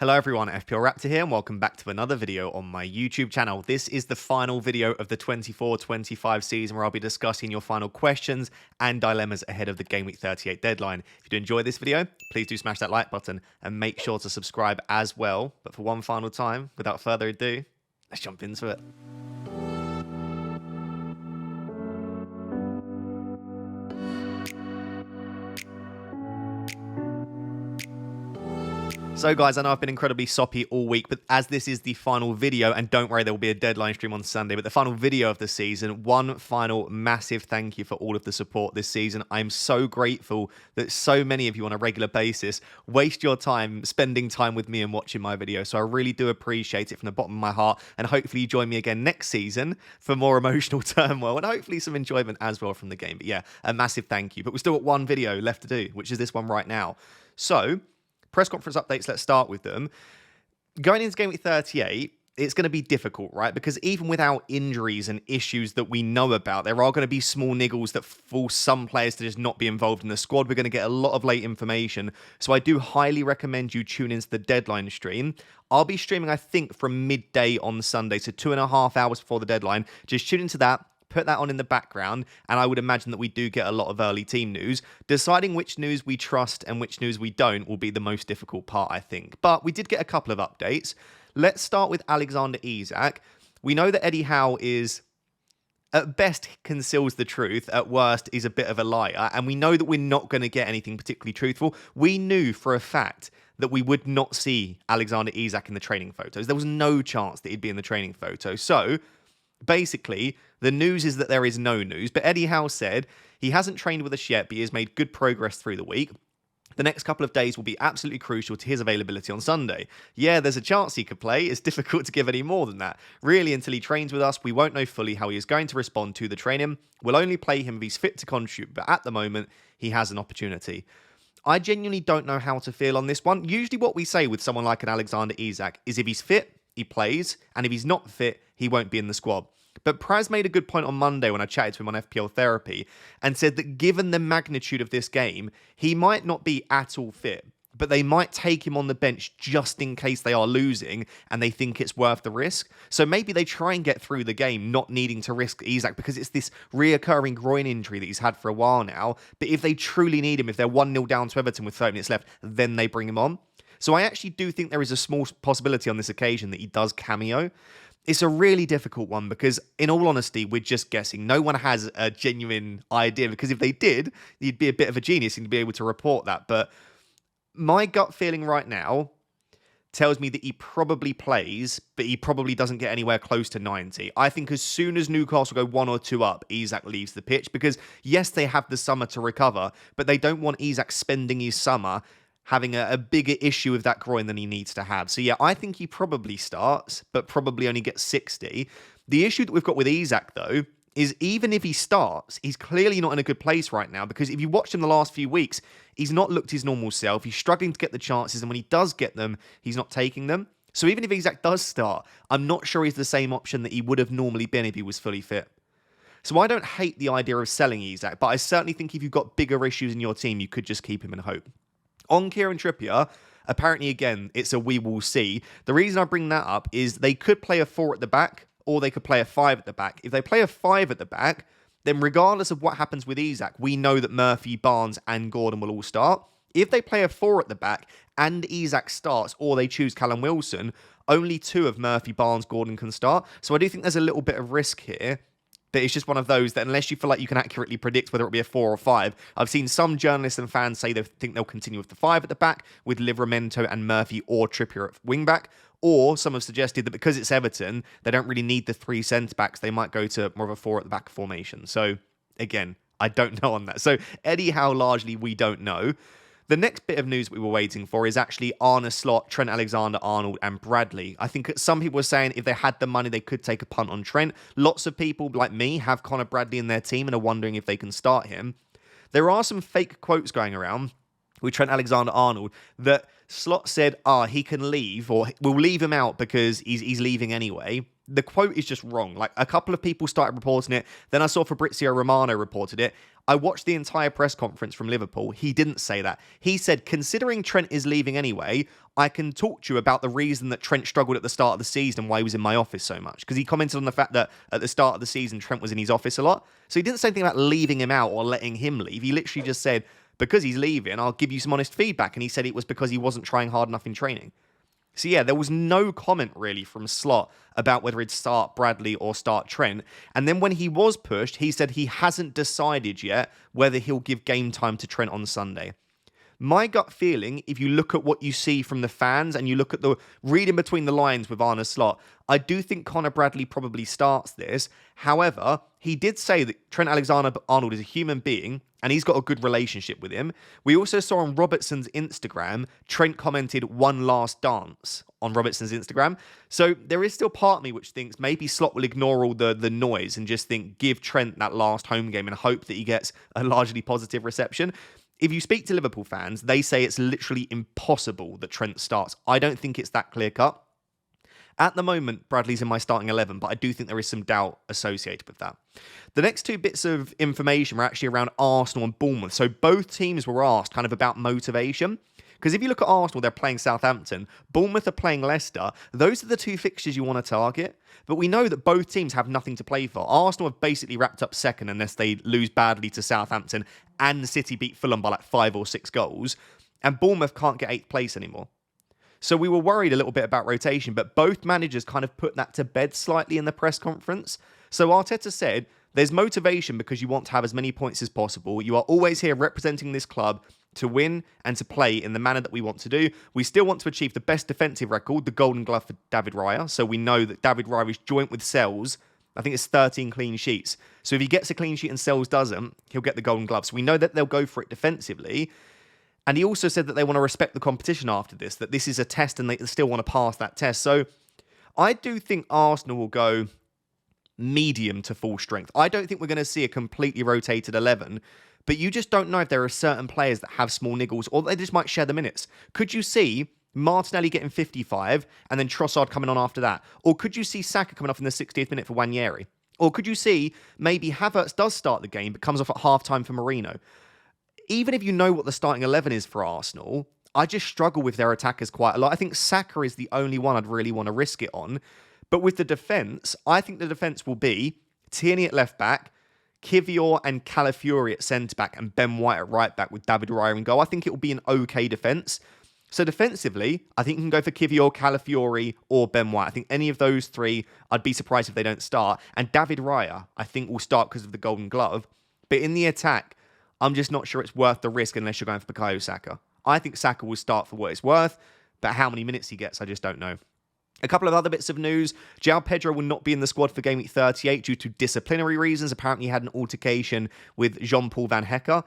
Hello everyone, FPL Raptor here and welcome back to another video on my YouTube channel. This is the final video of the 24-25 season where I'll be discussing your final questions and dilemmas ahead of the Gameweek 38 deadline. If you do enjoy this video, please do smash that like button and make sure to subscribe as well. But for one final time, without further ado, let's jump into it. So guys, I know I've been incredibly soppy all week, but as this is the final video, and don't worry, there will be a deadline stream on Sunday, but the final video of the season, one final massive thank you for all of the support this season. I'm so grateful that so many of you on a regular basis waste your time spending time with me and watching my videos. So I really do appreciate it from the bottom of my heart, and hopefully you join me again next season for more emotional turmoil and hopefully some enjoyment as well from the game. But yeah, a massive thank you. But we've still got one video left to do, which is this one right now. So press conference updates, let's start with them. Going into Gameweek 38, it's going to be difficult, right? Because even without injuries and issues that we know about, there are going to be small niggles that force some players to just not be involved in the squad. We're going to get a lot of late information. So I do highly recommend you tune into the deadline stream. I'll be streaming, I think, from midday on Sunday, so 2.5 hours before the deadline. Just tune into that. Put that on in the background, and I would imagine that we do get a lot of early team news. Deciding which news we trust and which news we don't will be the most difficult part, I think. But we did get a couple of updates. Let's start with Alexander Isak. We know that Eddie Howe is, at best, conceals the truth. At worst, is a bit of a liar. And we know that we're not going to get anything particularly truthful. We knew for a fact that we would not see Alexander Isak in the training photos. There was no chance that he'd be in the training photo. So basically, the news is that there is no news, but Eddie Howe said he hasn't trained with us yet, but he has made good progress through the week. The next couple of days will be absolutely crucial to his availability on Sunday. Yeah, there's a chance he could play. It's difficult to give any more than that. Really, until he trains with us, we won't know fully how he is going to respond to the training. We'll only play him if he's fit to contribute, but at the moment, he has an opportunity. I genuinely don't know how to feel on this one. Usually what we say with someone like an Alexander Isak is if he's fit, he plays, and if he's not fit, he won't be in the squad. But Praz made a good point on Monday when I chatted to him on FPL Therapy and said that given the magnitude of this game, he might not be at all fit, but they might take him on the bench just in case they are losing and they think it's worth the risk. So maybe they try and get through the game not needing to risk Isak because it's this reoccurring groin injury that he's had for a while now. But if they truly need him, if they're 1-0 down to Everton with 30 minutes left, then they bring him on. So I actually do think there is a small possibility on this occasion that he does cameo. It's a really difficult one because, in all honesty, we're just guessing. No one has a genuine idea because if they did, you'd be a bit of a genius and you'd be able to report that. But my gut feeling right now tells me that he probably plays, but he probably doesn't get anywhere close to 90. I think as soon as Newcastle go 1 or 2 up, Isak leaves the pitch because, yes, they have the summer to recover, but they don't want Isak spending his summer having a bigger issue with that groin than he needs to have. So yeah, I think he probably starts, but probably only gets 60. The issue that we've got with Isak, though, is even if he starts, he's clearly not in a good place right now, because if you watched him the last few weeks, he's not looked his normal self. He's struggling to get the chances, and when he does get them, he's not taking them. So even if Isak does start, I'm not sure he's the same option that he would have normally been if he was fully fit. So I don't hate the idea of selling Isak, but I certainly think if you've got bigger issues in your team, you could just keep him and hope. On Kieran Trippier, apparently, again, it's a we will see. The reason I bring that up is they could play a 4 at the back, or they could play a 5 at the back. If they play a 5 at the back, then regardless of what happens with Isak, we know that Murphy, Barnes, and Gordon will all start. If they play a 4 at the back, and Isak starts, or they choose Callum Wilson, only 2 of Murphy, Barnes, Gordon can start. So I do think there's a little bit of risk here. But it's just one of those that unless you feel like you can accurately predict whether it'll be a 4 or 5, I've seen some journalists and fans say they think they'll continue with the 5 at the back with Livramento and Murphy or Trippier at wing-back. Or some have suggested that because it's Everton, they don't really need the 3 centre-backs. They might go to more of a 4 at the back formation. So, again, I don't know on that. So, Eddie Howe, largely, we don't know. The next bit of news we were waiting for is actually Arne Slot, Trent Alexander-Arnold, and Bradley. I think some people were saying if they had the money, they could take a punt on Trent. Lots of people, like me, have Connor Bradley in their team and are wondering if they can start him. There are some fake quotes going around with Trent Alexander-Arnold that Slot said, he can leave, or we'll leave him out because he's leaving anyway. the quote is just wrong. Like, a couple of people started reporting it. Then I saw Fabrizio Romano reported it. I watched the entire press conference from Liverpool. He didn't say that. He said, considering Trent is leaving anyway, I can talk to you about the reason that Trent struggled at the start of the season and why he was in my office so much. Because he commented on the fact that at the start of the season, Trent was in his office a lot. So he didn't say anything about leaving him out or letting him leave. He literally just said, because he's leaving, I'll give you some honest feedback. And he said it was because he wasn't trying hard enough in training. So yeah, there was no comment really from Slot about whether he'd start Bradley or start Trent. And then when he was pushed, he said he hasn't decided yet whether he'll give game time to Trent on Sunday. My gut feeling, if you look at what you see from the fans and you look at the reading between the lines with Arne Slot, I do think Connor Bradley probably starts this. However, he did say that Trent Alexander-Arnold is a human being and he's got a good relationship with him. We also saw on Robertson's Instagram, Trent commented one last dance on Robertson's Instagram. So there is still part of me which thinks maybe Slot will ignore all the noise and just think, give Trent that last home game and hope that he gets a largely positive reception. If you speak to Liverpool fans, they say it's literally impossible that Trent starts. I don't think it's that clear-cut. At the moment, Bradley's in my starting 11, but I do think there is some doubt associated with that. The next two bits of information were actually around Arsenal and Bournemouth. So both teams were asked kind of about motivation. Because if you look at Arsenal, they're playing Southampton. Bournemouth are playing Leicester. Those are the two fixtures you want to target. But we know that both teams have nothing to play for. Arsenal have basically wrapped up second unless they lose badly to Southampton and City beat Fulham by like 5 or 6 goals. And Bournemouth can't get 8th place anymore. So we were worried a little bit about rotation, but both managers kind of put that to bed slightly in the press conference. So Arteta said, there's motivation because you want to have as many points as possible. You are always here representing this club to win and to play in the manner that we want to do. We still want to achieve the best defensive record, the Golden Glove for David Raya. So we know that David Raya is joint with Sells. I think it's 13 clean sheets. So if he gets a clean sheet and Sells doesn't, he'll get the Golden Glove. So we know that they'll go for it defensively. And he also said that they want to respect the competition after this, that this is a test and they still want to pass that test. So I do think Arsenal will go medium to full strength. I don't think we're going to see a completely rotated 11, but you just don't know if there are certain players that have small niggles or they just might share the minutes. Could you see Martinelli getting 55 and then Trossard coming on after that? Or could you see Saka coming off in the 60th minute for Nwaneri? Or could you see maybe Havertz does start the game but comes off at half-time for Marino? Even if you know what the starting 11 is for Arsenal, I just struggle with their attackers quite a lot. I think Saka is the only one I'd really want to risk it on. But with the defence, I think the defence will be Tierney at left-back, Kivior and Calafiori at centre-back, and Ben White at right-back with David Raya in goal. I think it will be an okay defence. So defensively, I think you can go for Kivior, Calafiori, or Ben White. I think any of those three, I'd be surprised if they don't start. And David Raya, I think, will start because of the Golden Glove. But in the attack, I'm just not sure it's worth the risk unless you're going for Bukayo Saka. I think Saka will start for what it's worth, but how many minutes he gets, I just don't know. A couple of other bits of news. João Pedro will not be in the squad for Gameweek 38 due to disciplinary reasons. Apparently he had an altercation with Jean-Paul Van Hecke.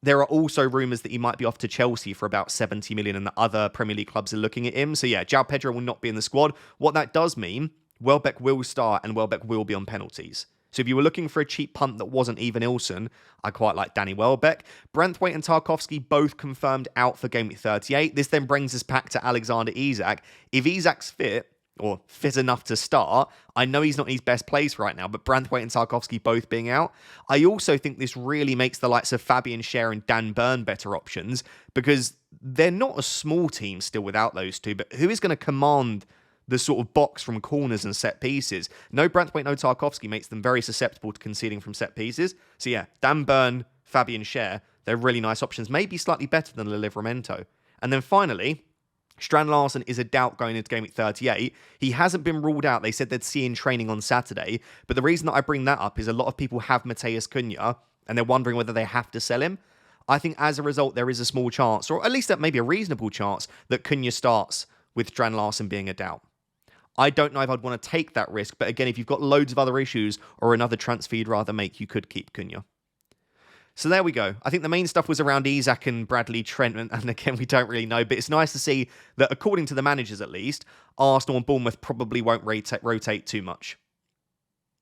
There are also rumours that he might be off to Chelsea for about 70 million and that other Premier League clubs are looking at him. So yeah, João Pedro will not be in the squad. What that does mean, Welbeck will start and Welbeck will be on penalties. So if you were looking for a cheap punt that wasn't even Ilson, I quite like Danny Welbeck. Branthwaite and Tarkowski both confirmed out for Game Week 38. This then brings us back to Alexander Isak. If Isak's fit, or fit enough to start, I know he's not in his best place right now, but Branthwaite and Tarkowski both being out. I also think this really makes the likes of Fabian Schär and Dan Burn better options because they're not a small team still without those two, but who is going to command the sort of box from corners and set pieces? No Branthwaite, no Tarkowski makes them very susceptible to conceding from set pieces. So yeah, Dan Burn, Fabian Schär, they're really nice options, maybe slightly better than Livramento. And then finally, Strand Larsen is a doubt going into Game Week 38. He hasn't been ruled out. They said they'd see in training on Saturday. But the reason that I bring that up is a lot of people have Matheus Cunha and they're wondering whether they have to sell him. I think as a result, there is a small chance, or at least that maybe a reasonable chance, that Cunha starts with Strand Larsen being a doubt. I don't know if I'd want to take that risk, but again, if you've got loads of other issues or another transfer you'd rather make, you could keep Cunha. So there we go. I think the main stuff was around Isak and Bradley, Trent, and again, we don't really know, but it's nice to see that, according to the managers at least, Arsenal and Bournemouth probably won't rotate too much.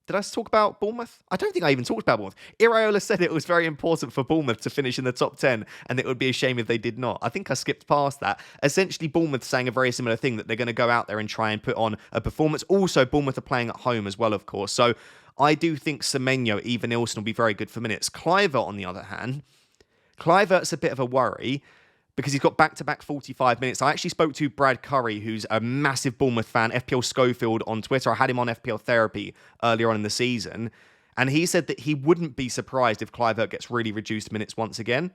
Did I talk about Bournemouth? I don't think I even talked about Bournemouth. Iraola said it was very important for Bournemouth to finish in the top 10, and it would be a shame if they did not. I think I skipped past that. Essentially, Bournemouth saying a very similar thing, that they're going to go out there and try and put on a performance. Also, Bournemouth are playing at home as well, of course. So I do think Semenyo, even Ilson, will be very good for minutes. Kluivert, on the other hand, Kluivert's a bit of a worry, because he's got back-to-back 45 minutes. I actually spoke to Brad Curry, who's a massive Bournemouth fan, FPL Schofield on Twitter. I had him on FPL Therapy earlier on in the season, and he said that he wouldn't be surprised if Kluivert gets really reduced minutes once again.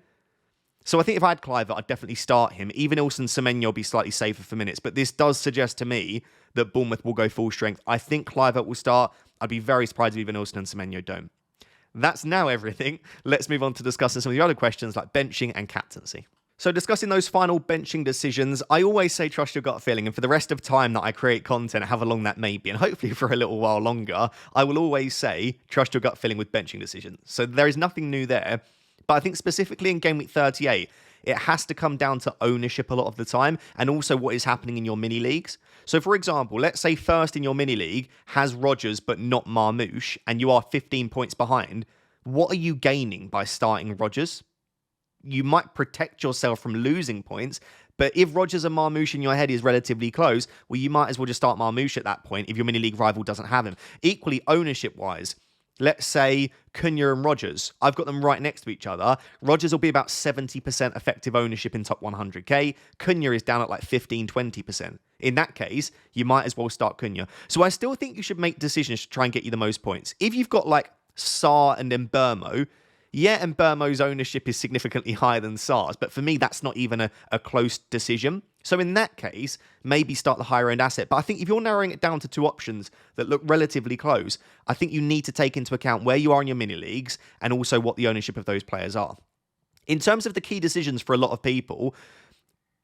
So I think if I had Kluivert, I'd definitely start him. Even Ilson Semenyo will be slightly safer for minutes, but this does suggest to me that Bournemouth will go full strength. I think Kluivert will start. I'd be very surprised if even Ilson and Semenyo don't. That's now everything. Let's move on to discussing some of the other questions like benching and captaincy. So discussing those final benching decisions, I always say trust your gut feeling, and for the rest of time that I create content, however long that may be, and hopefully for a little while longer, I will always say trust your gut feeling with benching decisions. So there is nothing new there, but I think specifically in Gameweek 38, it has to come down to ownership a lot of the time, and also what is happening in your mini leagues. So for example, let's say first in your mini league has Rodgers but not Marmoush, and you are 15 points behind. What are you gaining by starting Rodgers? You might protect yourself from losing points, but if Rodgers and Marmoush in your head is relatively close, well, you might as well just start Marmoush at that point if your mini league rival doesn't have him. Equally, ownership-wise, let's say Cunha and Rodgers. I've got them right next to each other. Rodgers will be about 70% effective ownership in top 100k. Cunha is down at like 15-20%. In that case, you might as well start Cunha. So I still think you should make decisions to try and get you the most points. If you've got like Sarr and Mbeumo, yeah, and Burmo's ownership is significantly higher than Sarr's, but for me, that's not even a close decision. So in that case, maybe start the higher end asset. But I think if you're narrowing it down to two options that look relatively close, I think you need to take into account where you are in your mini leagues and also what the ownership of those players are. In terms of the key decisions for a lot of people,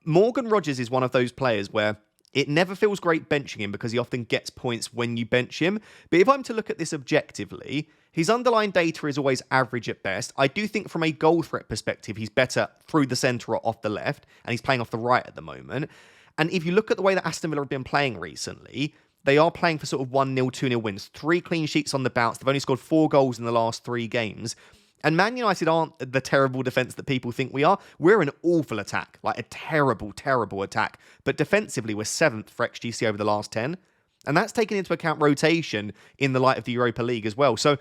Morgan Rodgers is one of those players where it never feels great benching him because he often gets points when you bench him. But if I'm to look at this objectively, his underlying data is always average at best. I do think from a goal threat perspective, he's better through the centre or off the left, and he's playing off the right at the moment. And if you look at the way that Aston Villa have been playing recently, they are playing for sort of 1-0, 2-0 wins. 3 clean sheets on the bounce. They've only scored 4 goals in the last 3 games. And Man United aren't the terrible defence that people think we are. We're an awful attack, like a terrible, terrible attack. But defensively, we're 7th for XGC over the last 10. And that's taken into account rotation in the light of the Europa League as well. So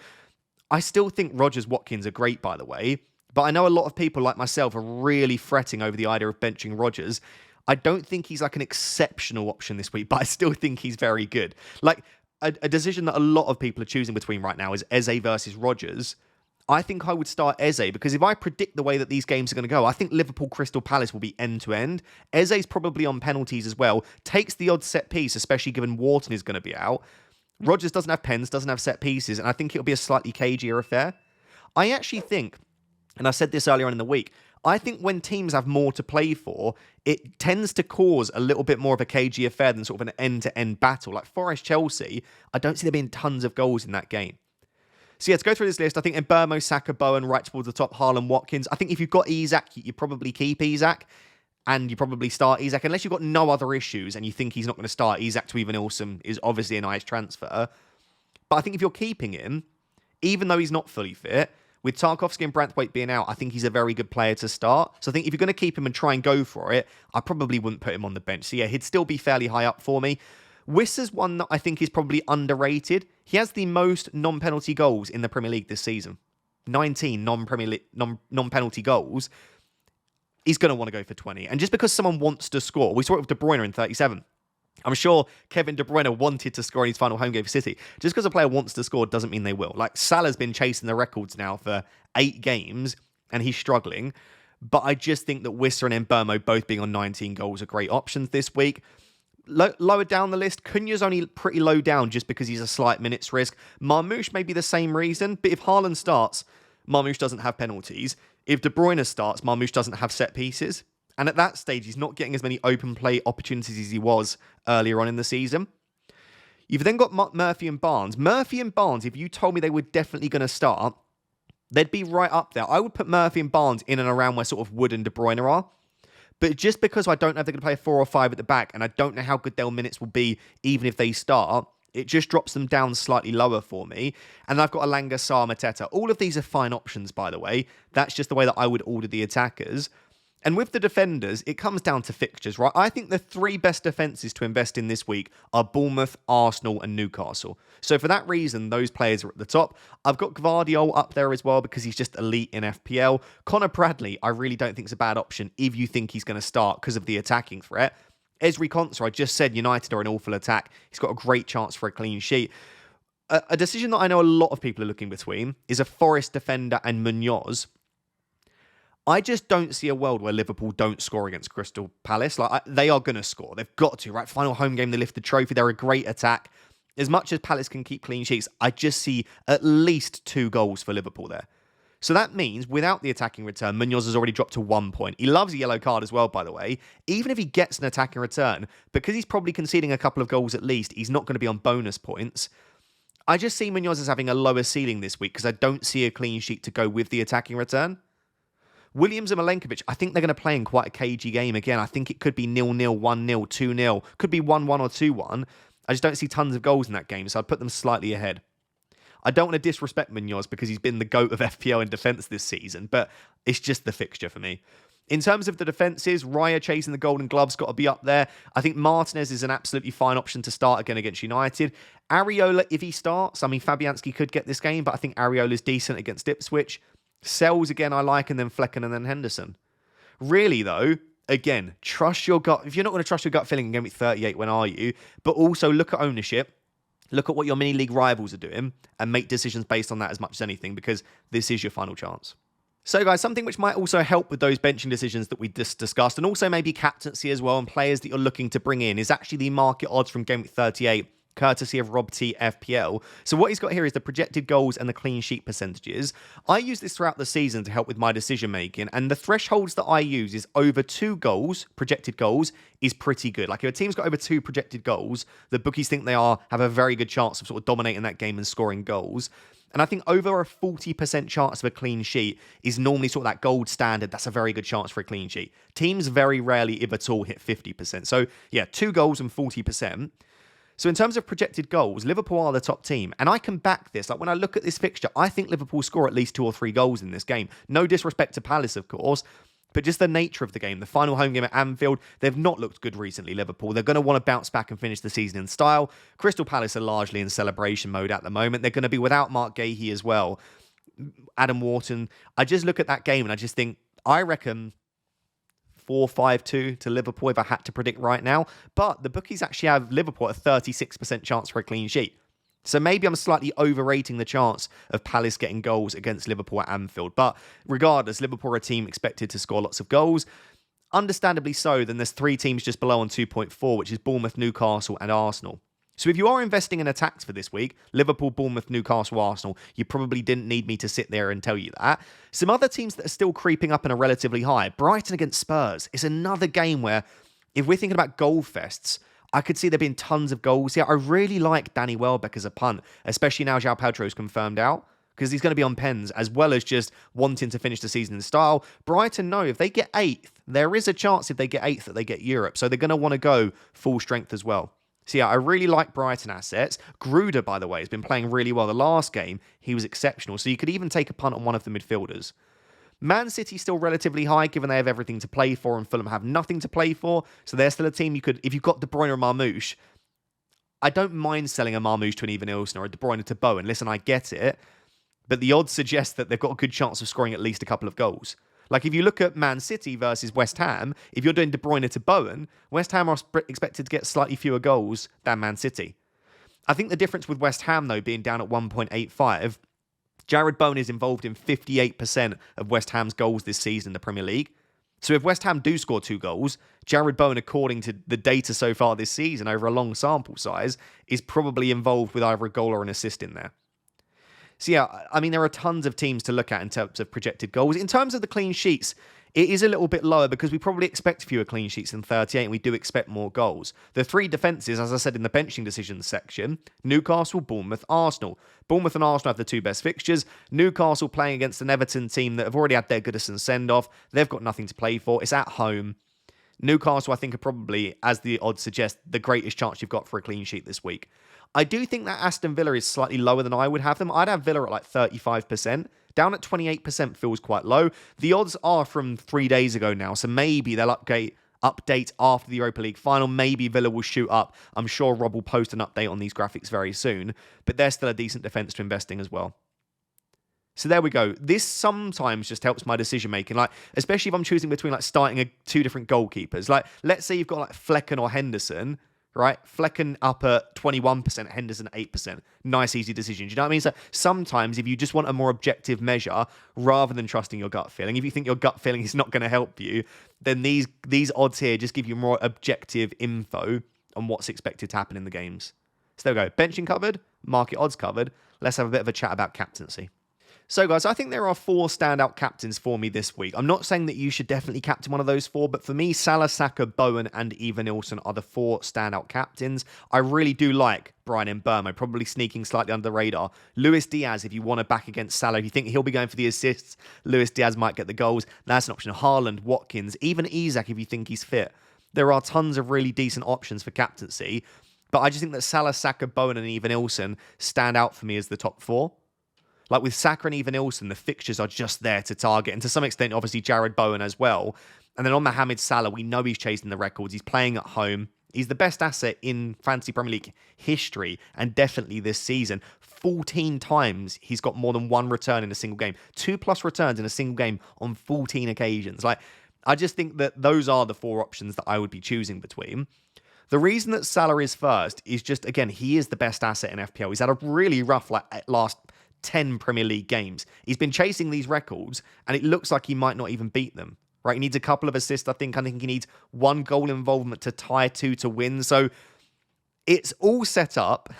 I still think Rodgers, Watkins are great, by the way. But I know a lot of people like myself are really fretting over the idea of benching Rodgers. I don't think he's like an exceptional option this week, but I still think he's very good. Like a decision that a lot of people are choosing between right now is Eze versus Rodgers. I think I would start Eze because if I predict the way that these games are going to go, I think Liverpool Crystal Palace will be end-to-end. Eze's probably on penalties as well. Takes the odd set piece, especially given Wharton is going to be out. Rodgers doesn't have pens, doesn't have set pieces, and I think it'll be a slightly cagier affair. I actually think, and I said this earlier on in the week, I think when teams have more to play for, it tends to cause a little bit more of a cagey affair than sort of an end-to-end battle. Like Forest-Chelsea, I don't see there being tons of goals in that game. So yeah, to go through this list, I think Mbeumo, Saka, Bowen, right towards the top, Haaland, Watkins. I think if you've got Isak, you probably keep Isak, and you probably start Isak, unless you've got no other issues and you think he's not going to start. Isak to even Ilson is obviously a nice transfer. But I think if you're keeping him, even though he's not fully fit, with Tarkowski and Branthwaite being out, I think he's a very good player to start. So I think if you're going to keep him and try and go for it, I probably wouldn't put him on the bench. So yeah, he'd still be fairly high up for me. Wissa's one that I think is probably underrated. He has the most non-penalty goals in the Premier League this season. 19 non-penalty goals. He's going to want to go for 20. And just because someone wants to score, we saw it with De Bruyne in 37. I'm sure Kevin De Bruyne wanted to score in his final home game for City. Just because a player wants to score doesn't mean they will. Like Salah's been chasing the records now for 8 games and he's struggling. But I just think that Wissa and Mbeumo both being on 19 goals are great options this week. Lower down the list, Cunha's only pretty low down just because he's a slight minutes risk. Marmoush may be the same reason, but if Haaland starts, Marmoush doesn't have penalties. If De Bruyne starts, Marmoush doesn't have set pieces. And at that stage, he's not getting as many open play opportunities as he was earlier on in the season. You've then got Murphy and Barnes. Murphy and Barnes, if you told me they were definitely going to start, they'd be right up there. I would put Murphy and Barnes in and around where sort of Wood and De Bruyne are. But just because I don't know if they're going to play a 4 or 5 at the back, and I don't know how good their minutes will be even if they start, It just drops them down slightly lower for me. And I've got Elanga, Sarr, Mateta. All of these are fine options, by the way. That's just the way that I would order the attackers. And with the defenders, it comes down to fixtures, right? I think the 3 best defences to invest in this week are Bournemouth, Arsenal and Newcastle. So for that reason, those players are at the top. I've got Gvardiol up there as well because he's just elite in FPL. Connor Bradley, I really don't think is a bad option if you think he's going to start because of the attacking threat. Ezri Konsa, I just said United are an awful attack. He's got a great chance for a clean sheet. A decision that I know a lot of people are looking between is a Forest defender and Munoz. I just don't see a world where Liverpool don't score against Crystal Palace. They are going to score. They've got to, right? Final home game, they lift the trophy. They're a great attack. As much as Palace can keep clean sheets, I just see at least 2 goals for Liverpool there. So that means without the attacking return, Munoz has already dropped to 1 point. He loves a yellow card as well, by the way. Even if he gets an attacking return, because he's probably conceding a couple of goals at least, he's not going to be on bonus points. I just see Munoz as having a lower ceiling this week because I don't see a clean sheet to go with the attacking return. Williams and Milenkovic, I think they're going to play in quite a cagey game again. I think it could be 0-0, 1-0, 2-0. Could be 1-1 or 2-1. I just don't see tons of goals in that game, so I'd put them slightly ahead. I don't want to disrespect Munoz because he's been the GOAT of FPL in defence this season, but it's just the fixture for me. In terms of the defences, Raya chasing the Golden Glove's got to be up there. I think Martinez is an absolutely fine option to start again against United. Areola, if he starts, I mean, Fabianski could get this game, but I think Areola's decent against Ipswich. Sells again, I like, and then Flecken and then Henderson. Really, though, again, trust your gut. If you're not going to trust your gut feeling in Game Week 38, when are you? But also look at ownership. Look at what your mini-league rivals are doing and make decisions based on that as much as anything because this is your final chance. So, guys, something which might also help with those benching decisions that we just discussed and also maybe captaincy as well and players that you're looking to bring in is actually the market odds from Game Week 38, courtesy of Rob T FPL. So what he's got here is the projected goals and the clean sheet percentages. I use this throughout the season to help with my decision making, and the thresholds that I use is over 2 goals, projected goals, is pretty good. Like if a team's got over 2 projected goals, the bookies think they have a very good chance of sort of dominating that game and scoring goals. And I think over a 40% chance of a clean sheet is normally sort of that gold standard. That's a very good chance for a clean sheet. Teams very rarely, if at all, hit 50%. So yeah, 2 goals and 40%. So in terms of projected goals, Liverpool are the top team. And I can back this. Like when I look at this fixture, I think Liverpool score at least 2 or 3 goals in this game. No disrespect to Palace, of course, but just the nature of the game. The final home game at Anfield, they've not looked good recently, Liverpool. They're going to want to bounce back and finish the season in style. Crystal Palace are largely in celebration mode at the moment. They're going to be without Mark Gahey as well. Adam Wharton. I just look at that game and I just think, I reckon 4-5-2 to Liverpool if I had to predict right now. But the bookies actually have Liverpool at a 36% chance for a clean sheet. So maybe I'm slightly overrating the chance of Palace getting goals against Liverpool at Anfield. But regardless, Liverpool are a team expected to score lots of goals. Understandably so, then there's 3 teams just below on 2.4, which is Bournemouth, Newcastle and Arsenal. So if you are investing in attacks for this week, Liverpool, Bournemouth, Newcastle, Arsenal, you probably didn't need me to sit there and tell you that. Some other teams that are still creeping up and are relatively high. Brighton against Spurs is another game where, if we're thinking about goal fests, I could see there being tons of goals here. I really like Danny Welbeck as a punt, especially now João Pedro's confirmed out, because he's going to be on pens, as well as just wanting to finish the season in style. Brighton, no, if they get 8th, there is a chance if they get 8th that they get Europe. So they're going to want to go full strength as well. So yeah, I really like Brighton assets. Gruder, by the way, has been playing really well. The last game, he was exceptional. So you could even take a punt on one of the midfielders. Man City still relatively high, given they have everything to play for, and Fulham have nothing to play for. So they're still a team you could, if you've got De Bruyne or Marmoush, I don't mind selling a Marmoush to an Even Ilson or a De Bruyne to Bowen. Listen, I get it, but the odds suggest that they've got a good chance of scoring at least a couple of goals. Like if you look at Man City versus West Ham, if you're doing De Bruyne to Bowen, West Ham are expected to get slightly fewer goals than Man City. I think the difference with West Ham, though, being down at 1.85, Jared Bowen is involved in 58% of West Ham's goals this season in the Premier League. So if West Ham do score 2 goals, Jared Bowen, according to the data so far this season over a long sample size, is probably involved with either a goal or an assist in there. So yeah, I mean, there are tons of teams to look at in terms of projected goals. In terms of the clean sheets, it is a little bit lower because we probably expect fewer clean sheets than 38 and we do expect more goals. The 3 defences, as I said in the benching decisions section, Newcastle, Bournemouth, Arsenal. Bournemouth and Arsenal have the 2 best fixtures. Newcastle playing against an Everton team that have already had their Goodison send-off. They've got nothing to play for. It's at home. Newcastle, I think, are probably, as the odds suggest, the greatest chance you've got for a clean sheet this week. I do think that Aston Villa is slightly lower than I would have them. I'd have Villa at like 35%. Down at 28% feels quite low. The odds are from 3 days ago now, so maybe they'll update after the Europa League final. Maybe Villa will shoot up. I'm sure Rob will post an update on these graphics very soon, but they're still a decent defence to investing as well. So there we go. This sometimes just helps my decision making, like especially if I'm choosing between like starting two different goalkeepers. Like let's say you've got like Flecken or Henderson, right? Flecken up at 21%, Henderson 8%. Nice, easy decision. Do you know what I mean? So sometimes if you just want a more objective measure rather than trusting your gut feeling, if you think your gut feeling is not going to help you, then these odds here just give you more objective info on what's expected to happen in the games. So there we go. Benching covered, market odds covered. Let's have a bit of a chat about captaincy. So, guys, I think there are 4 standout captains for me this week. I'm not saying that you should definitely captain one of those 4, but for me, Salah, Saka, Bowen, and Evanilson are the 4 standout captains. I really do like Bryan Mbeumo, probably sneaking slightly under the radar. Luis Diaz, if you want to back against Salah, if you think he'll be going for the assists, Luis Diaz might get the goals. That's an option. Haaland, Watkins, even Isak if you think he's fit. There are tons of really decent options for captaincy, but I just think that Salah, Saka, Bowen, and Evanilson stand out for me as the top 4. Like with Saka and Evanilson, the fixtures are just there to target. And to some extent, obviously, Jared Bowen as well. And then on Mohamed Salah, we know he's chasing the records. He's playing at home. He's the best asset in Fantasy Premier League history and definitely this season. 14 times he's got more than 1 return in a single game. 2+ returns in a single game on 14 occasions. Like, I just think that those are the 4 options that I would be choosing between. The reason that Salah is first is just, again, he is the best asset in FPL. He's had a really rough last 10 Premier League games. He's been chasing these records, and it looks like he might not even beat them. Right? He needs a couple of assists, I think. I think he needs 1 goal involvement to tie, 2 to win. So it's all set up,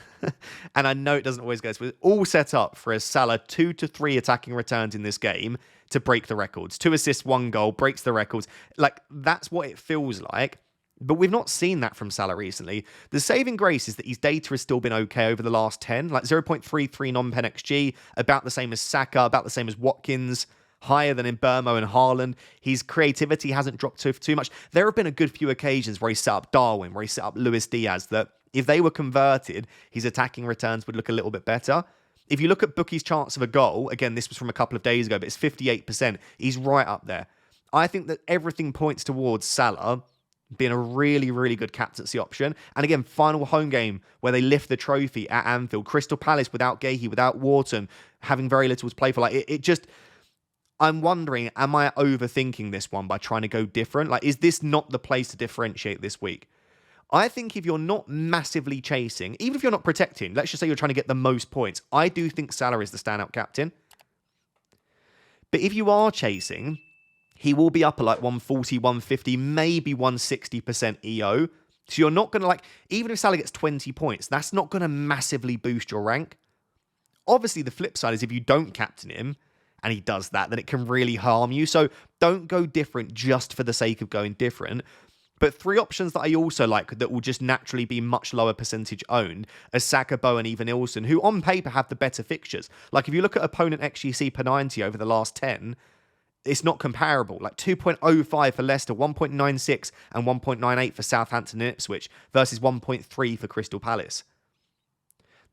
and I know it doesn't always go, but it's all set up for a Salah 2 to 3 attacking returns in this game to break the records. 2 assists, 1 goal, breaks the records. Like, that's what it feels like. But we've not seen that from Salah recently. The saving grace is that his data has still been okay over the last 10, like 0.33 non-pen XG, about the same as Saka, about the same as Watkins, higher than in Mbeumo and Haaland. His creativity hasn't dropped too much. There have been a good few occasions where he set up Darwin, where he set up Luis Diaz, that if they were converted, his attacking returns would look a little bit better. If you look at Bookie's chance of a goal, again, this was from a couple of days ago, but it's 58%. He's right up there. I think that everything points towards Salah being a really, really good captaincy option. And again, final home game where they lift the trophy at Anfield. Crystal Palace without Gahey, without Wharton, having very little to play for. Like, it just... I'm wondering, am I overthinking this one by trying to go different? Like, is this not the place to differentiate this week? I think if you're not massively chasing, even if you're not protecting, let's just say you're trying to get the most points, I do think Salah is the standout captain. But if you are chasing, he will be up at like 140, 150, maybe 160% EO. So you're not going to, like, even if Salah gets 20 points, that's not going to massively boost your rank. Obviously, the flip side is if you don't captain him and he does that, then it can really harm you. So don't go different just for the sake of going different. But 3 options that I also like that will just naturally be much lower percentage owned are Saka, Bowen, Evanilson, who on paper have the better fixtures. Like if you look at opponent XGC per 90 over the last 10, it's not comparable. Like 2.05 for Leicester, 1.96 and 1.98 for Southampton and Ipswich versus 1.3 for Crystal Palace.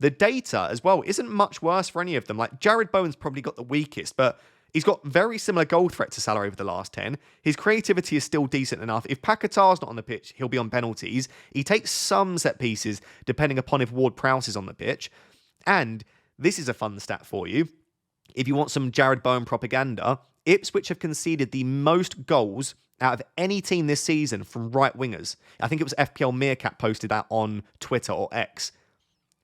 The data as well isn't much worse for any of them. Like Jared Bowen's probably got the weakest, but he's got very similar goal threat to Salah over the last 10. His creativity is still decent enough. If Paquetá's not on the pitch, he'll be on penalties. He takes some set pieces depending upon if Ward-Prowse is on the pitch. And this is a fun stat for you. If you want some Jared Bowen propaganda, Ipswich have conceded the most goals out of any team this season from right wingers. I think it was FPL Meerkat posted that on Twitter or X.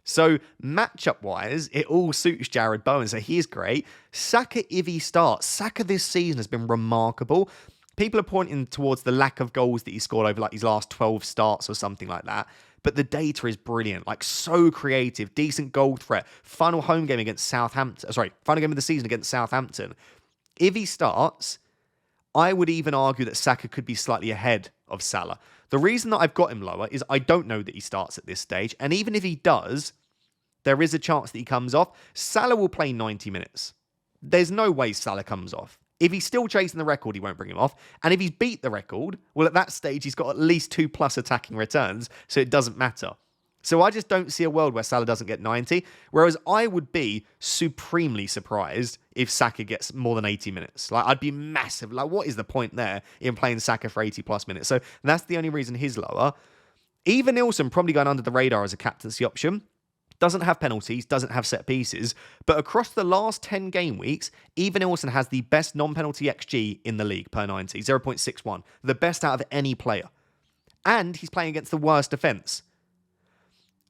So matchup-wise, it all suits Jared Bowen, so he's great. Saka, if he starts, Saka this season has been remarkable. People are pointing towards the lack of goals that he scored over like his last 12 starts or something like that. But the data is brilliant, like so creative, decent goal threat. Final home game against Southampton. Final game of the season against Southampton. If he starts, I would even argue that Saka could be slightly ahead of Salah. The reason that I've got him lower is I don't know that he starts at this stage. And even if he does, there is a chance that he comes off. Salah will play 90 minutes. There's no way Salah comes off. If he's still chasing the record, he won't bring him off. And if he's beat the record, well, at that stage, he's got at least 2+ attacking returns, so it doesn't matter. So I just don't see a world where Salah doesn't get 90, whereas I would be supremely surprised if Saka gets more than 80 minutes. Like, I'd be massive. Like, what is the point there in playing Saka for 80+ minutes? So that's the only reason he's lower. Eva Nilsson probably going under the radar as a captaincy option. Doesn't have penalties, doesn't have set pieces, but across the last 10 game weeks, Eva Nilsson has the best non-penalty XG in the league per 90, 0.61, the best out of any player. And he's playing against the worst defence.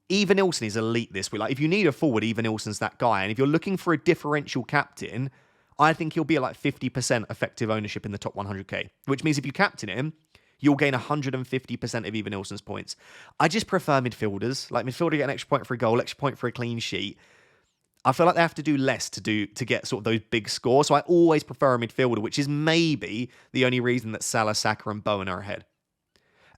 Eva Nilsson is elite this week. Like, if you need a forward, Eva Nilsson's that guy. And if you're looking for a differential captain, I think he'll be at like 50% effective ownership in the top 100k, which means if you captain him, you'll gain 150% of Eva Nilsson's points. I just prefer midfielders. Like, midfielder get an extra point for a goal, extra point for a clean sheet. I feel like they have to do less to get sort of those big scores. So I always prefer a midfielder, which is maybe the only reason that Salah, Saka and Bowen are ahead.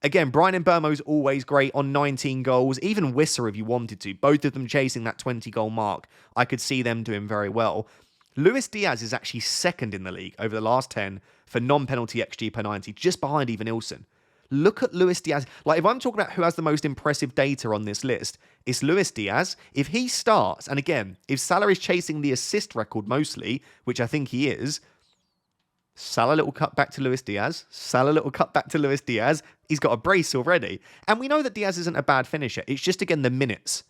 Again, Brian Mbeumo's always great on 19 goals. Even Wissa, if you wanted to. Both of them chasing that 20-goal mark. I could see them doing very well. Luis Diaz is actually second in the league over the last 10 for non-penalty XG per 90, just behind Eva Nilsson. Look at Luis Diaz. Like, if I'm talking about who has the most impressive data on this list, it's Luis Diaz. If he starts, and again, if Salah is chasing the assist record mostly, which I think he is, Salah little cut back to Luis Diaz. Salah little cut back to Luis Diaz. He's got a brace already. And we know that Diaz isn't a bad finisher. It's just, again, the minutes.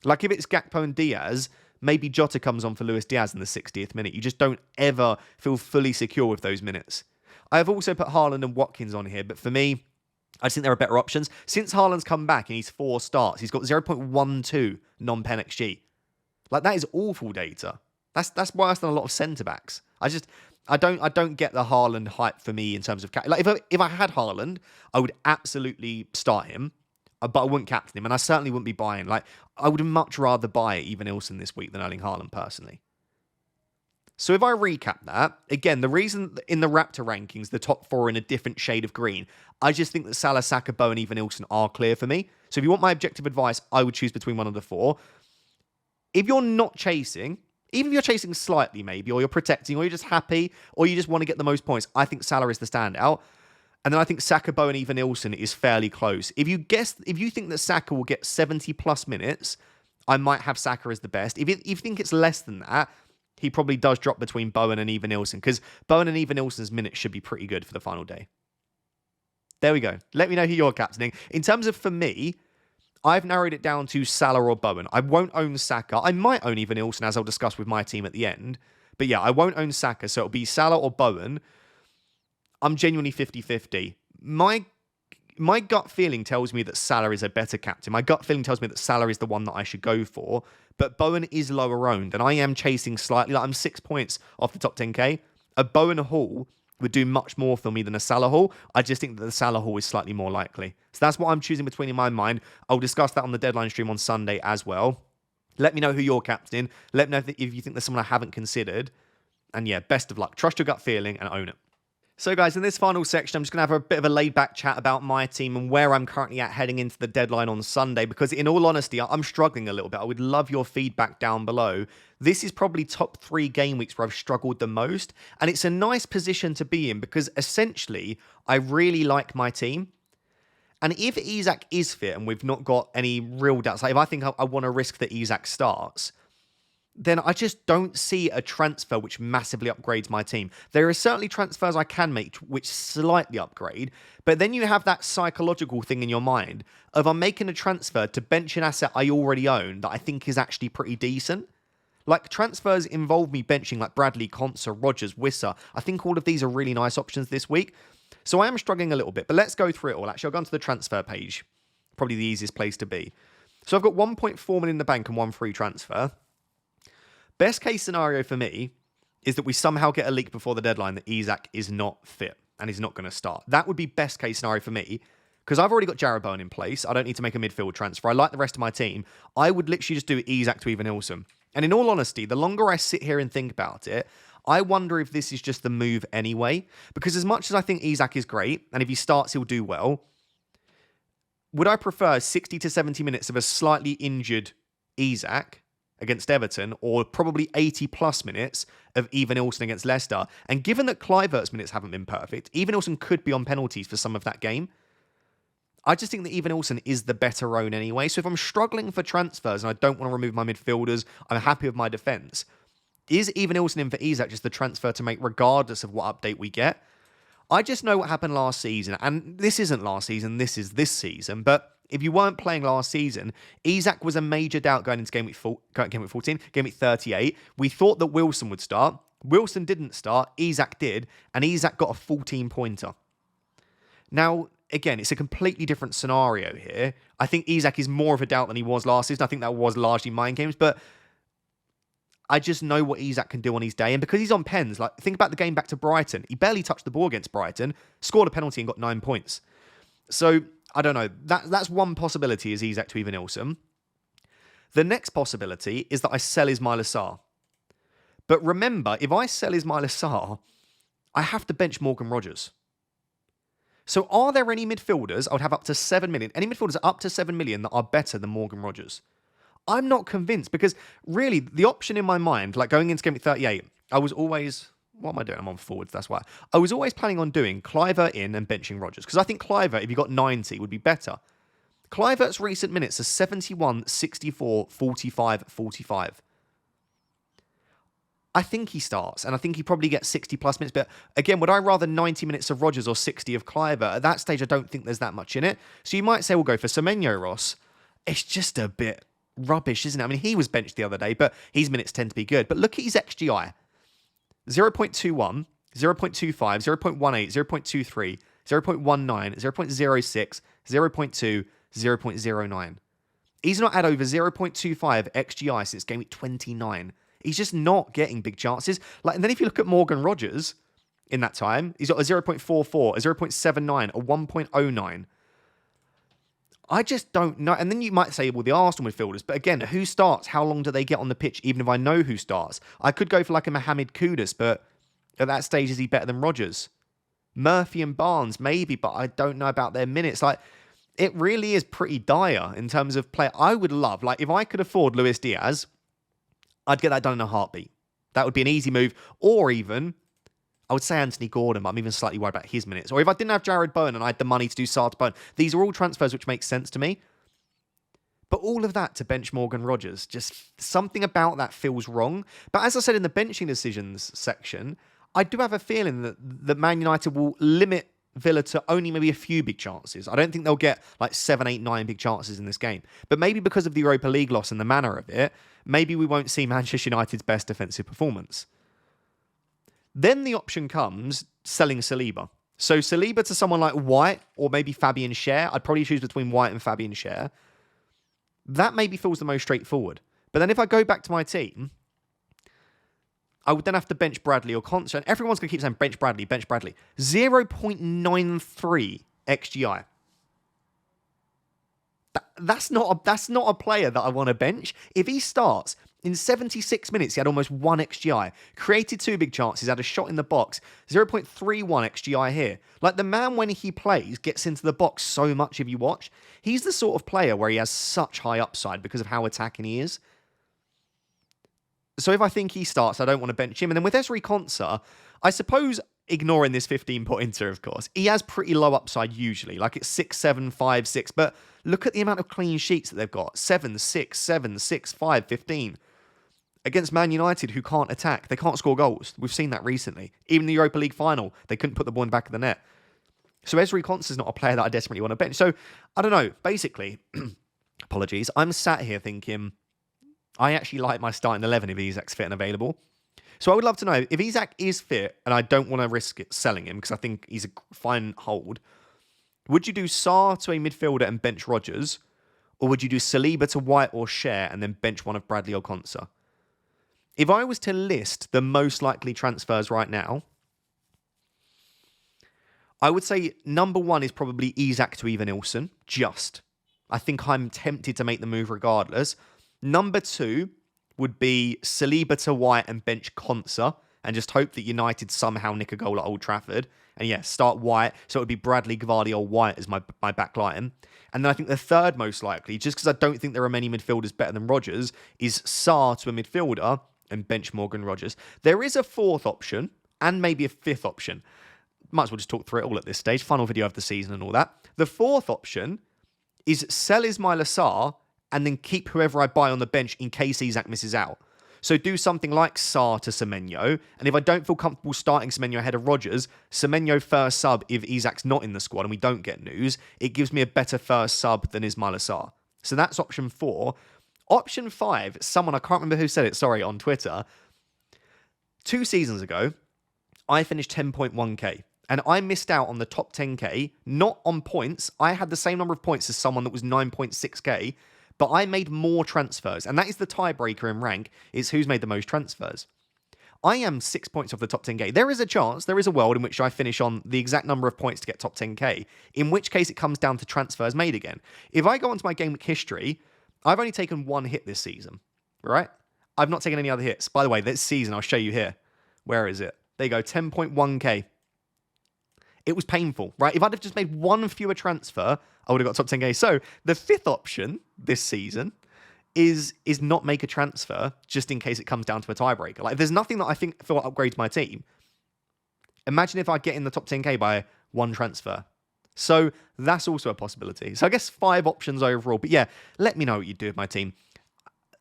Like, if it's Gakpo and Diaz, maybe Jota comes on for Luis Diaz in the 60th minute. You just don't ever feel fully secure with those minutes. I have also put Haaland and Watkins on here, but for me, I just think there are better options. Since Haaland's come back and he's 4 starts, he's got 0.12 non-pen XG. Like, that is awful data. That's worse than a lot of centre-backs. I don't get the Haaland hype for me in terms of... Like, if I had Haaland, I would absolutely start him, but I wouldn't captain him, and I certainly wouldn't be buying. Like, I would much rather buy Eva Nilsson this week than Erling Haaland, personally. So if I recap that, again, the reason in the Raptor rankings, the top 4 are in a different shade of green, I just think that Salah, Saka, Bowen, Eva Nilsson are clear for me. So if you want my objective advice, I would choose between one of the 4. If you're not chasing... Even if you're chasing slightly, maybe, or you're protecting, or you're just happy, or you just want to get the most points, I think Salah is the standout. And then I think Saka, Bowen, Eva Nilsson is fairly close. If you think that Saka will get 70+ minutes, I might have Saka as the best. If you think it's less than that, he probably does drop between Bowen and Eva Nilsson, because Bowen and Eva Nilsson's minutes should be pretty good for the final day. There we go. Let me know who you're captaining. In terms of, for me, I've narrowed it down to Salah or Bowen. I won't own Saka. I might own Eva Nilsson, as I'll discuss with my team at the end. But yeah, I won't own Saka, so it'll be Salah or Bowen. I'm genuinely 50-50. My gut feeling tells me that Salah is a better captain. My gut feeling tells me that Salah is the one that I should go for. But Bowen is lower owned, and I am chasing slightly. Like, I'm 6 points off the top 10k. A Bowen haul would do much more for me than a Salah haul. I just think that the Salah haul is slightly more likely. So that's what I'm choosing between in my mind. I'll discuss that on the deadline stream on Sunday as well. Let me know who you're captaining. Let me know if you think there's someone I haven't considered. And yeah, best of luck. Trust your gut feeling and own it. So guys, in this final section, I'm just going to have a bit of a laid-back chat about my team and where I'm currently at heading into the deadline on Sunday, because in all honesty, I'm struggling a little bit. I would love your feedback down below. This is probably top 3 game weeks where I've struggled the most, and it's a nice position to be in because essentially, I really like my team. And if Isak is fit and we've not got any real doubts, like if I think I want to risk that Isak starts, then I just don't see a transfer which massively upgrades my team. There are certainly transfers I can make which slightly upgrade, but then you have that psychological thing in your mind of I'm making a transfer to bench an asset I already own that I think is actually pretty decent. Like, transfers involve me benching like Bradley, Konsa, Rogers, Wissa. I think all of these are really nice options this week. So I am struggling a little bit, but let's go through it all. Actually, I'll go onto the transfer page. Probably the easiest place to be. So I've got 1.4 million in the bank and 1 free transfer. Best case scenario for me is that we somehow get a leak before the deadline that Isak is not fit and he's not going to start. That would be best case scenario for me because I've already got Jarrod Bowen in place. I don't need to make a midfield transfer. I like the rest of my team. I would literally just do Isak to Eva Nilsson. And in all honesty, the longer I sit here and think about it, I wonder if this is just the move anyway. Because as much as I think Isak is great, and if he starts, he'll do well, would I prefer 60 to 70 minutes of a slightly injured Isak against Everton, or probably 80 plus minutes of Evan-Ilson against Leicester. And given that Kluivert's minutes haven't been perfect, Evan-Ilson could be on penalties for some of that game. I just think that Evan-Ilson is the better own anyway. So if I'm struggling for transfers and I don't want to remove my midfielders, I'm happy with my defence. Is Evan-Ilson in for Isak just the transfer to make regardless of what update we get? I just know what happened last season. And this isn't last season, this is this season. But if you weren't playing last season, Isak was a major doubt going into Game Week 14, Game Week 38. We thought that Wilson would start. Wilson didn't start. Isak did. And Isak got a 14-pointer. Now, again, it's a completely different scenario here. I think Isak is more of a doubt than he was last season. I think that was largely mind games. But I just know what Isak can do on his day. And because he's on pens, like think about the game back to Brighton. He barely touched the ball against Brighton, scored a penalty and got 9 points. So, I don't know. That's one possibility is Isak to Evan-Ilson. The next possibility is that I sell Ismail Assar. But remember, if I sell Ismail Assar, I have to bench Morgan Rogers. So are there any midfielders I would have up to 7 million? Any midfielders up to 7 million that are better than Morgan Rogers? I'm not convinced because really the option in my mind, like going into Game Week 38, I was always... What am I doing? I'm on forwards, that's why. I was always planning on doing Kluivert in and benching Rogers. Because I think Kluivert, if you got 90, would be better. Kluivert's recent minutes are 71, 64, 45, 45. I think he starts, and I think he probably gets 60 plus minutes. But again, would I rather 90 minutes of Rogers or 60 of Kluivert? At that stage, I don't think there's that much in it. So you might say we'll go for Semenyo Ross. It's just a bit rubbish, isn't it? I mean, he was benched the other day, but his minutes tend to be good. But look at his XGI. 0.21, 0.25, 0.18, 0.23, 0.19, 0.06, 0.2, 0.09. He's not had over 0.25 XGI since Game Week 29. He's just not getting big chances. And then if you look at Morgan Rogers in that time, he's got a 0.44, a 0.79, a 1.09. I just don't know. And then you might say, well, the Arsenal midfielders. But again, who starts? How long do they get on the pitch, even if I know who starts? I could go for like a Mohamed Kudus, but at that stage, is he better than Rogers? Murphy and Barnes, maybe, but I don't know about their minutes. It really is pretty dire in terms of play. I would love, if I could afford Luis Diaz, I'd get that done in a heartbeat. That would be an easy move. Or even... I would say Anthony Gordon, but I'm even slightly worried about his minutes. Or if I didn't have Jared Bowen and I had the money to do Sarr to Bowen, these are all transfers which make sense to me. But all of that to bench Morgan Rogers, just something about that feels wrong. But as I said in the benching decisions section, I do have a feeling that Man United will limit Villa to only maybe a few big chances. I don't think they'll get 7, 8, 9 big chances in this game. But maybe because of the Europa League loss and the manner of it, maybe we won't see Manchester United's best defensive performance. Then the option comes selling Saliba. So Saliba to someone like White or maybe Fabian Schär. I'd probably choose between White and Fabian Schär. That maybe feels the most straightforward. But then if I go back to my team, I would then have to bench Bradley or Conser. And everyone's going to keep saying bench Bradley, bench Bradley. 0.93 XGI. That's not a player that I want to bench. If he starts... In 76 minutes, he had almost 1 XGI. Created 2 big chances, had a shot in the box. 0.31 XGI here. The man, when he plays, gets into the box so much if you watch. He's the sort of player where he has such high upside because of how attacking he is. So if I think he starts, I don't want to bench him. And then with Ezri Konsa, I suppose, ignoring this 15-pointer, of course, he has pretty low upside usually. It's 6, 7, 5, 6. But look at the amount of clean sheets that they've got. 7, 6, 7, 6, 5, 15. Against Man United, who can't attack. They can't score goals. We've seen that recently. Even the Europa League final, they couldn't put the ball in the back of the net. So Ezri Konsa is not a player that I desperately want to bench. So, I don't know. Basically, apologies, I'm sat here thinking, I actually like my starting 11 if Isak's fit and available. So I would love to know, if Isak is fit, and I don't want to risk it selling him, because I think he's a fine hold, would you do Sarr to a midfielder and bench Rogers? Or would you do Saliba to White or Schär and then bench one of Bradley or Konsa? If I was to list the most likely transfers right now, I would say number 1 is probably Isak to Evan-Ilson. I think I'm tempted to make the move regardless. Number 2 would be Saliba to White and bench Konsa and just hope that United somehow nick a goal at Old Trafford. And yeah, start White. So it would be Bradley, Gvardiol, White as my back line. And then I think the third most likely, just because I don't think there are many midfielders better than Rodgers, is Sarr to a midfielder and bench Morgan Rodgers. There is a fourth option and maybe a fifth option. Might as well just talk through it all at this stage. Final video of the season and all that. The fourth option is sell Ismaila Sarr and then keep whoever I buy on the bench in case Isak misses out. So do something like Sarr to Semenyo, and if I don't feel comfortable starting Semenyo ahead of Rodgers, Semenyo first sub if Isak's not in the squad and we don't get news, it gives me a better first sub than Ismaila Sarr. So that's option 4. Option 5, someone, I can't remember who said it, sorry, on Twitter. 2 seasons ago, I finished 10.1k. And I missed out on the top 10k, not on points. I had the same number of points as someone that was 9.6k, but I made more transfers. And that is the tiebreaker in rank, is who's made the most transfers. I am 6 points off the top 10k. There is a chance, there is a world in which I finish on the exact number of points to get top 10k, in which case it comes down to transfers made again. If I go onto my Gameweek history, I've only taken 1 hit this season, right? I've not taken any other hits. By the way, this season, I'll show you here. Where is it? There you go, 10.1k. It was painful, right? If I'd have just made 1 fewer transfer, I would have got top 10k. So the 5th option this season is not make a transfer just in case it comes down to a tiebreaker. Like, if there's nothing that I think will upgrade my team, imagine if I get in the top 10k by 1 transfer. So that's also a possibility. So I guess 5 options overall. But yeah, let me know what you do with my team.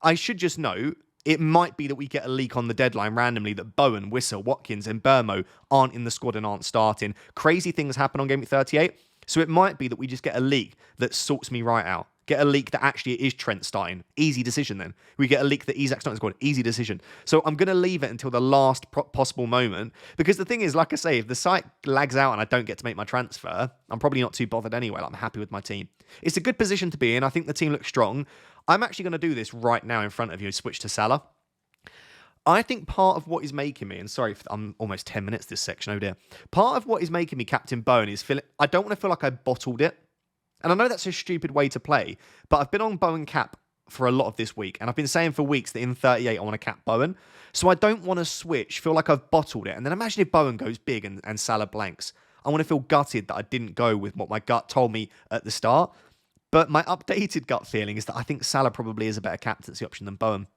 I should just know, it might be that we get a leak on the deadline randomly that Bowen, Whistle, Watkins, and Burmo aren't in the squad and aren't starting. Crazy things happen on Gameweek38. So it might be that we just get a leak that sorts me right out. Get a leak that actually it is Trent starting. Easy decision then. We get a leak that Isak's not in the squad. Easy decision. So I'm going to leave it until the last possible moment. Because the thing is, like I say, if the site lags out and I don't get to make my transfer, I'm probably not too bothered anyway. Like, I'm happy with my team. It's a good position to be in. I think the team looks strong. I'm actually going to do this right now in front of you, switch to Salah. I think part of what is making me, and sorry, I'm almost 10 minutes this section, oh dear. Part of what is making me Captain Bowen is I don't want to feel like I bottled it. And I know that's a stupid way to play, but I've been on Bowen cap for a lot of this week, and I've been saying for weeks that in 38 I want to cap Bowen. So I don't want to switch, feel like I've bottled it. And then imagine if Bowen goes big and Salah blanks. I want to feel gutted that I didn't go with what my gut told me at the start. But my updated gut feeling is that I think Salah probably is a better captaincy option than Bowen.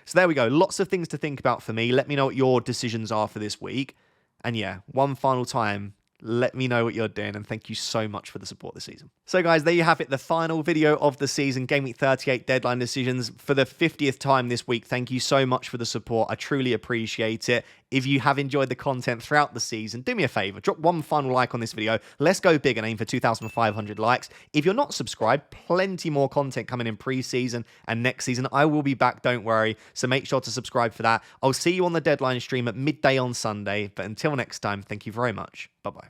So there we go. Lots of things to think about for me. Let me know what your decisions are for this week. And yeah, one final time, let me know what you're doing, and thank you so much for the support this season. So guys, there you have it, the final video of the season, Gameweek38 deadline decisions for the 50th time this week. Thank you so much for the support. I truly appreciate it. If you have enjoyed the content throughout the season, do me a favor, drop one final like on this video. Let's go big and aim for 2,500 likes. If you're not subscribed, plenty more content coming in pre-season and next season. I will be back, don't worry. So make sure to subscribe for that. I'll see you on the deadline stream at midday on Sunday. But until next time, thank you very much. Bye-bye.